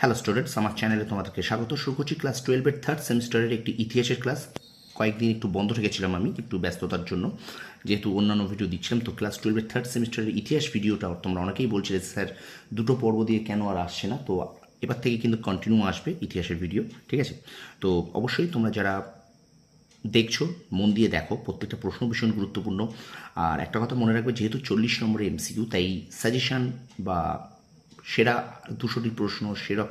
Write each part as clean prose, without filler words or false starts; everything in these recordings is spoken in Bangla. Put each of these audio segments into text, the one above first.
হ্যালো স্টুডেন্টস, আমার চ্যানেলে তোমাদেরকে স্বাগত। শুরু করছি ক্লাস 12-এর থার্ড সেমিস্টারের একটি ইতিহাসের ক্লাস। কয়েকদিন একটু বন্ধ রেখেছিলাম আমি একটু ব্যস্ততার জন্য, যেহেতু অন্যান্য ভিডিও দিচ্ছিলাম। তো ক্লাস 12-এর থার্ড সেমিস্টারের ইতিহাস ভিডিওটা তোমরা অনেকেই বলছিলে স্যার দুটো পর্ব দিয়ে কেন আর আসছে না। তো এবার থেকে কিন্তু কন্টিনিউ আসবে ইতিহাসের ভিডিও, ঠিক আছে? তো অবশ্যই তোমরা যারা দেখছো মন দিয়ে দেখো, প্রত্যেকটা প্রশ্ন ভীষণ গুরুত্বপূর্ণ। আর একটা কথা মনে রাখবে, যেহেতু 40 নম্বরের এমসিকিউ, তাই সাজেশান বা সেরা 200টি প্রশ্ন, সেরা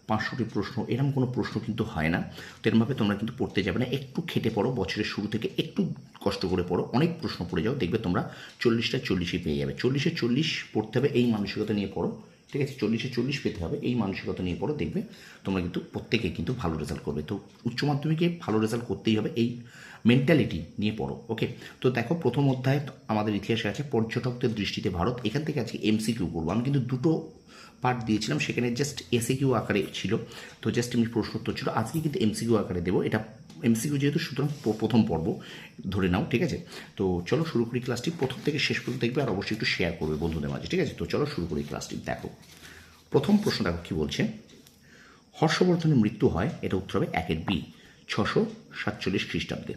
500টি প্রশ্ন, এরকম কোনো প্রশ্ন কিন্তু হয় না। তো এরমভাবে তোমরা কিন্তু পড়তে যাবে না, একটু খেটে পড়ো, বছরের শুরু থেকে একটু কষ্ট করে পড়ো, অনেক প্রশ্ন পড়ে যাও, দেখবে তোমরা 40টায় 40ই পেয়ে যাবে। 40-এ 40 পড়তে হবে, এই মানসিকতা নিয়ে পড়ো, ঠিক আছে? 40-এ 40 পেতে হবে, এই মানসিকতা নিয়ে পড়ো, দেখবে তোমরা কিন্তু প্রত্যেকে কিন্তু ভালো রেজাল্ট করবে। তো উচ্চ মাধ্যমিকে ভালো রেজাল্ট করতেই হবে, এই মেন্টালিটি নিয়ে পড়ো, ওকে? তো দেখো, প্রথম অধ্যায় আমাদের ইতিহাসে আছে পর্যটকদের দৃষ্টিতে ভারত। এখান থেকে আজকে এমসিকিউ করবো। আমি কিন্তু দুটো পার্ট দিয়েছিলাম, সেখানে জাস্ট এসএকিউ আকারে ছিল, তো জাস্ট এমনি প্রশ্ন উত্তর ছিল। আজকে কিন্তু এমসিকিউ আকারে দেবো, এটা এমসিকিউ যেহেতু, সুতরাং প্রথম পর্ব ধরে নাও, ঠিক আছে? তো চলো শুরু করি ক্লাসটি। প্রথম থেকে শেষ পর্যন্ত দেখবে, আর অবশ্যই একটু শেয়ার করবে বন্ধুদের মাঝে, ঠিক আছে? তো চলো শুরু করি ক্লাসটি। দেখো প্রথম প্রশ্ন, দেখো কী বলছে। হর্ষবর্ধনের মৃত্যু হয়, এটা উত্তর হবে 1-এর বি, 647 খ্রিস্টাব্দে।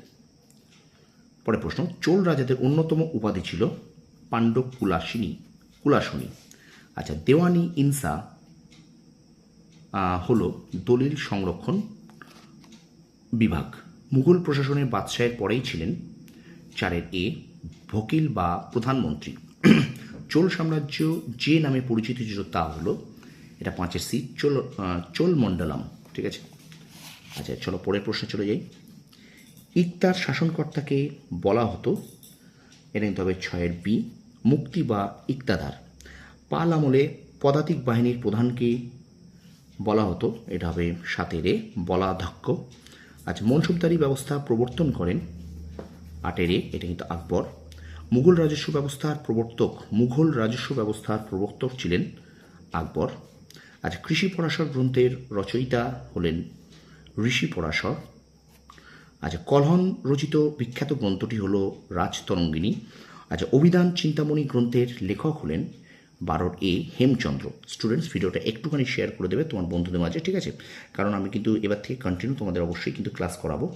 পরে প্রশ্ন, চোল রাজাদের অন্যতম উপাধি ছিল পাণ্ডব কুলাসনী। আচ্ছা, দেওয়ানি ইনসা হলো দলিল সংরক্ষণ বিভাগ। মুঘল প্রশাসনের বাদশাহের পরেই ছিলেন 4-এর এ, ভকিল বা প্রধানমন্ত্রী। চোল সাম্রাজ্য যে নামে পরিচিত ছিল তা হলো, এটা 5-এর সি, চোল মণ্ডলম, ঠিক আছে? আচ্ছা চলো পরের প্রশ্নে চলে যাই। ইকতার শাসনকর্তাকে বলা হতো, এটা নিতে হবে 6-এর বি, মুক্তি বা ইকতাদার। পাল আমলে পদাতিক বাহিনীর প্রধানকে বলা হতো, এটা হবে 7-এর এ, বলাধ্যক্ষ। আচ্ছা, মনসুবদারি ব্যবস্থা প্রবর্তন করেন 8-এর এ, এটা কিন্তু আকবর। মুঘল রাজস্ব ব্যবস্থার প্রবর্তক ছিলেন আকবর। আচ্ছা, কৃষি পরাশর গ্রন্থের রচয়িতা হলেন ঋষি পরাশর। আচ্ছা, কলহন রচিত বিখ্যাত গ্রন্থটি হল রাজতরঙ্গিনী। আচ্ছা, অভিধান চিন্তামণি গ্রন্থের লেখক হলেন 12-এর এ, হেমচন্দ্র। স্টুডেন্টস, ভিডিওটা একটুখানি শেয়ার করে দেবে তোমার বন্ধুদের মাঝে, ঠিক আছে? কারণ আমি কিন্তু এবার থেকে কন্টিনিউ তোমাদের অবশ্যই কিন্তু ক্লাস করাবো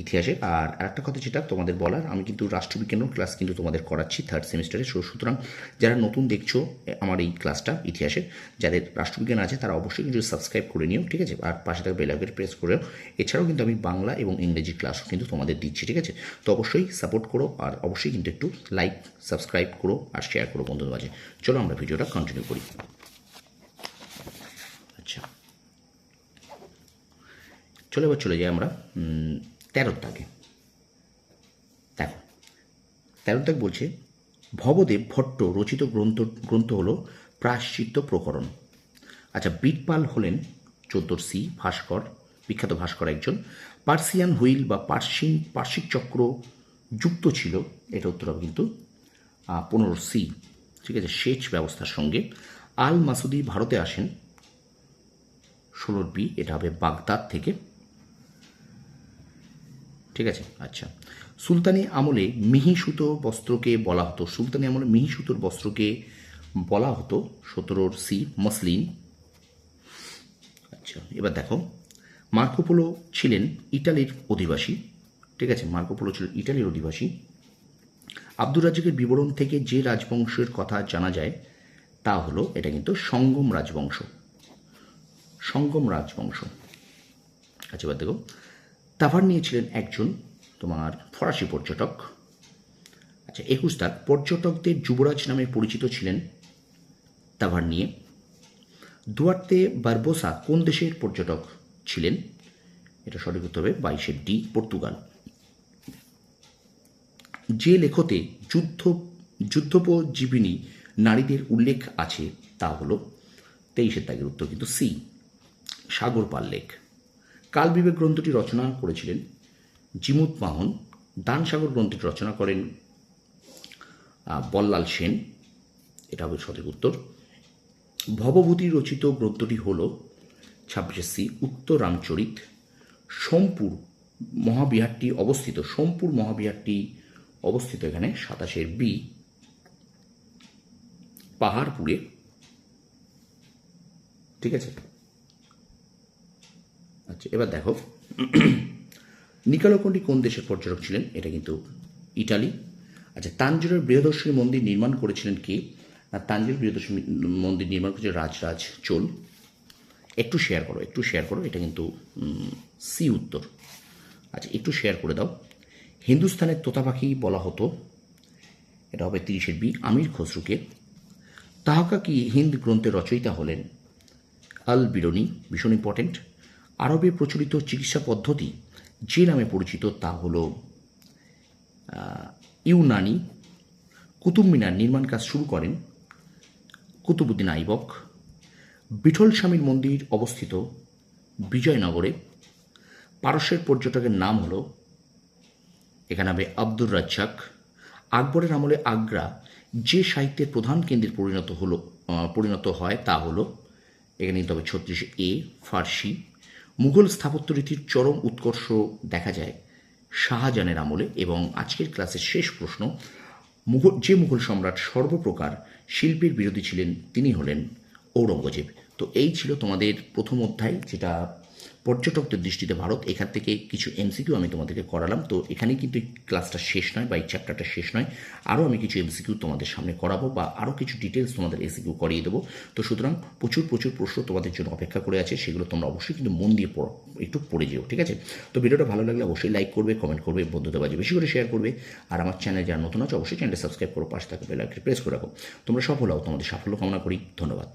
ইতিহাসে। আর আরেকটা কথা যেটা তোমাদের বলার, আমি কিন্তু রাষ্ট্রবিজ্ঞানের ক্লাস কিন্তু তোমাদের করাচ্ছি থার্ড সেমিস্টারে। সুতরাং যারা নতুন দেখছো আমার এই ক্লাসটা ইতিহাসের, যাদের রাষ্ট্রবিজ্ঞান আছে তারা অবশ্যই কিন্তু সাবস্ক্রাইব করে নিও, ঠিক আছে? আর পাশে থাকা বেল আইকন প্রেস করেও। এছাড়াও কিন্তু আমি বাংলা এবং ইংরেজি ক্লাসও কিন্তু তোমাদের দিচ্ছি, ঠিক আছে? তো অবশ্যই সাপোর্ট করো, আর অবশ্যই কিন্তু একটু লাইক, সাবস্ক্রাইব করো আর শেয়ার করো বন্ধুদের মাঝে। চলো আমরা ভিডিওটা কন্টিনিউ করি। আচ্ছা, এবার চলে যাই আমরা 13 দাগে। দেখো 13 দাগ বলছে, ভবদেব ভট্ট রচিত গ্রন্থ হল প্রায়শ্চিত্ত প্রকরণ। আচ্ছা, বিটপাল হলেন 14-র সি, ভাস্কর, বিখ্যাত ভাস্কর একজন। পার্সিয়ান হুইল বা পার্শ্বিক চক্র যুক্ত ছিল, এটা উত্তর হবে কিন্তু 15-র সি, ঠিক আছে, সেচ ব্যবস্থার সঙ্গে। আল মাসুদি ভারতে আসেন 16-র বি, এটা হবে বাগদাদ থেকে, ঠিক আছে? আচ্ছা, সুলতানি আমলে মিহি সুতো বস্ত্রকে বলা হতো, 17-র সি, মসলিন। আচ্ছা, এবার দেখো, মার্কোপোলো ছিলেন ইটালির অধিবাসী, ঠিক আছে? আব্দুর রাজ্জাকের বিবরণ থেকে যে রাজবংশের কথা জানা যায় তা হলো, এটা কিন্তু সঙ্গম রাজবংশ। আচ্ছা, এবার দেখো, তাভারনিয়ে ছিলেন একজন তোমার ফরাসি পর্যটক। আচ্ছা, 21 দাগ, পর্যটকদের যুবরাজ নামে পরিচিত ছিলেন তাভারনিয়ে। দুয়ার্তে বারবোসা কোন দেশের পর্যটক ছিলেন? এটা সঠিক উত্তর হবে 22-এর ডি, পর্তুগাল। যে লেখতে যুদ্ধোপজীবিনী নারীদের উল্লেখ আছে তা হলো, 23-এর দাগের উত্তর কিন্তু সি, সাগর পাল লেখ। কাল বিবেক গ্রন্থটি রচনা করেছিলেন জিমুত মাহন। দানসাগর গ্রন্থটি রচনা করেন বল্লাল সেন, এটা হবে সঠিক উত্তর। ভবভূতি রচিত গ্রন্থটি হল 26-এর সি, উত্তর রামচরিত। সোমপুর মহাবিহারটি অবস্থিত এখানে 27-এর বি, পাহাড়পুরে, ঠিক আছে? আচ্ছা, এবার দেখো নিকালো কন্টি কোন দেশের পর্যটক ছিলেন? এটা কিন্তু ইটালি। আচ্ছা, তাঞ্জোরের বৃহদর্শনী মন্দির নির্মাণ করেছিলেন কে? না, তাঞ্জোর বৃহদর্শনী মন্দির নির্মাণ করেছে রাজরাজ চোল। একটু শেয়ার করো, এটা কিন্তু সি উত্তর। আচ্ছা, একটু শেয়ার করে দাও। হিন্দুস্তানের তোতা পাখি বলা হতো, এটা হবে 30-এর বি, আমির খসরুকে। তাহাকা কি হিন্দ গ্রন্থের রচয়িতা হলেন আল বিরুনি, ভীষণ ইম্পর্টেন্ট। আরবে প্রচলিত চিকিৎসা পদ্ধতি যে নামে পরিচিত তা হল ইউনানি। কুতুব মিনার নির্মাণ কাজ শুরু করেন কুতুবুদ্দিন আইবক। বিঠল স্বামীর মন্দির অবস্থিত বিজয়নগরে। পারস্যের পর্যটকের নাম হলো, এখানে হবে আব্দুর রাজ্জাক। আকবরের আমলে আগ্রা যে সাহিত্যের প্রধান কেন্দ্রে পরিণত হয় তা হলো, এখানে কিন্তু হবে 36 এ ফার্সি। মুঘল স্থাপত্য রীতির চরম উৎকর্ষ দেখা যায় শাহজাহানের আমলে। এবং আজকের ক্লাসের শেষ প্রশ্ন, যে মুঘল সম্রাট সর্বপ্রকার শিল্পের বিরোধী ছিলেন তিনি হলেন ঔরঙ্গজেব। তো এই ছিল তোমাদের প্রথম অধ্যায়, যেটা পর্যটকদের দৃষ্টিতে ভারত। এখান থেকে কিছু এমসিকিউ আমি তোমাদেরকে করালাম। তো এখানেই কিন্তু এই ক্লাসটা শেষ নয় বা এই চ্যাপ্টারটা শেষ নয়, আরও আমি কিছু এমসিকিউ তোমাদের সামনে করাবো বা আরও কিছু ডিটেলস তোমাদের এসিকিউ করিয়ে দেবো। তো সুতরাং প্রচুর প্রশ্ন তোমাদের জন্য অপেক্ষা করে আছে, সেগুলো তোমরা অবশ্যই কিন্তু মন দিয়ে একটু পড়ে যেও, ঠিক আছে? তো ভিডিওটা ভালো লাগলে অবশ্যই লাইক করবে, কমেন্ট করবে, বন্ধুদের মাঝে বেশি করে শেয়ার করবে। আর আমার চ্যানেল যারা নতুন আছে অবশ্যই চ্যানেলটা সাবস্ক্রাইব করো, পাশে থাকা বেল আইকনটি প্রেস করে রাখো। তোমরা সফল হও, তোমাদের সাফল্য কামনা করি। ধন্যবাদ।